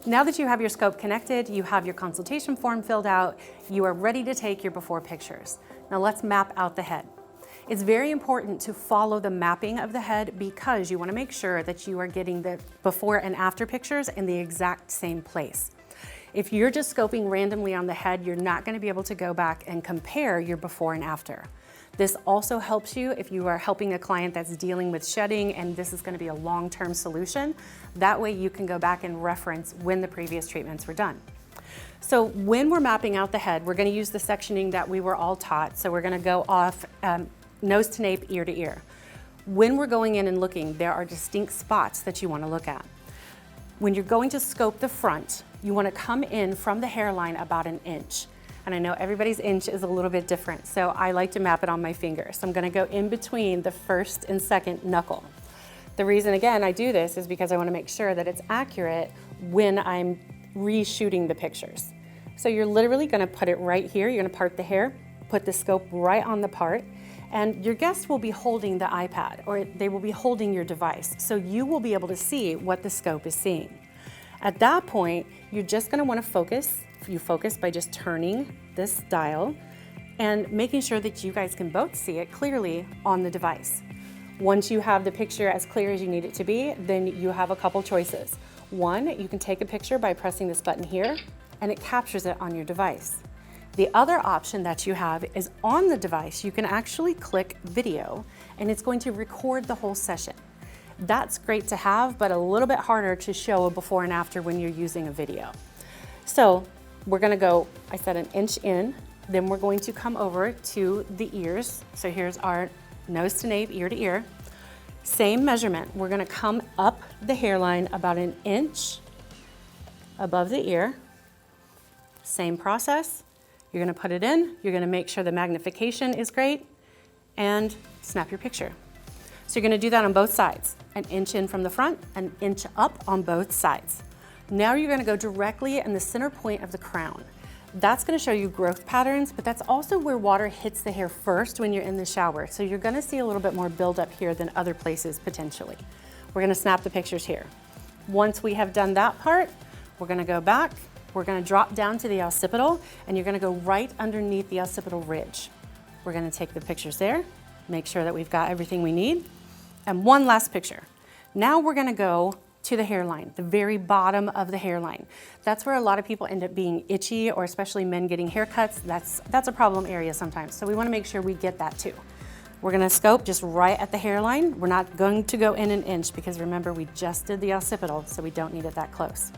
Now that you have your scope connected, you have your consultation form filled out, you are ready to take your before pictures. Now let's map out the head. It's very important to follow the mapping of the head because you want to make sure that you are getting the before and after pictures in the exact same place. If you're just scoping randomly on the head, you're not going to be able to go back and compare your before and after. This also helps you if you are helping a client that's dealing with shedding and this is going to be a long-term solution. That way you can go back and reference when the previous treatments were done. So when we're mapping out the head, we're going to use the sectioning that we were all taught. So we're going to go off nose to nape, ear to ear. When we're going in and looking, there are distinct spots that you want to look at. When you're going to scope the front, you want to come in from the hairline about 1 inch. And I know everybody's inch is a little bit different, so I like to map it on my finger. So I'm going to go in between the first and second knuckle. The reason, again, I do this is because I want to make sure that it's accurate when I'm reshooting the pictures. So you're literally going to put it right here. You're going to part the hair, put the scope right on the part, and your guest will be holding the iPad or they will be holding your device. So you will be able to see what the scope is seeing. At that point, you're just going to want to focus. You focus by just turning this dial and making sure that you guys can both see it clearly on the device. Once you have the picture as clear as you need it to be, then you have a couple choices. One, you can take a picture by pressing this button here and it captures it on your device. The other option that you have is on the device, you can actually click video and it's going to record the whole session. That's great to have, but a little bit harder to show a before and after when you're using a video. So we're gonna go, I said 1 inch in, then we're going to come over to the ears. So here's our nose to nape, ear to ear. Same measurement, we're gonna come up the hairline about 1 inch above the ear. Same process, you're gonna put it in, you're gonna make sure the magnification is great, and snap your picture. So you're gonna do that on both sides. 1 inch in from the front, 1 inch up on both sides. Now you're gonna go directly in the center point of the crown. That's gonna show you growth patterns, but that's also where water hits the hair first when you're in the shower. So you're gonna see a little bit more buildup here than other places potentially. We're gonna snap the pictures here. Once we have done that part, we're gonna go back, we're gonna drop down to the occipital, and you're gonna go right underneath the occipital ridge. We're gonna take the pictures there, make sure that we've got everything we need. And one last picture. Now we're gonna go to the hairline, the very bottom of the hairline. That's where a lot of people end up being itchy, or especially men getting haircuts. That's a problem area sometimes. So we wanna make sure we get that too. We're gonna scope just right at the hairline. We're not going to go in 1 inch because remember, we just did the occipital, so we don't need it that close.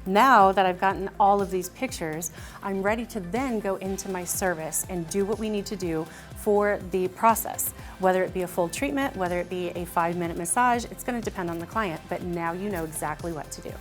Now that I've gotten all of these pictures, I'm ready to then go into my service and do what we need to do for the process. Whether it be a full treatment, whether it be a 5-minute massage, it's gonna depend on the client, but now you know exactly what to do.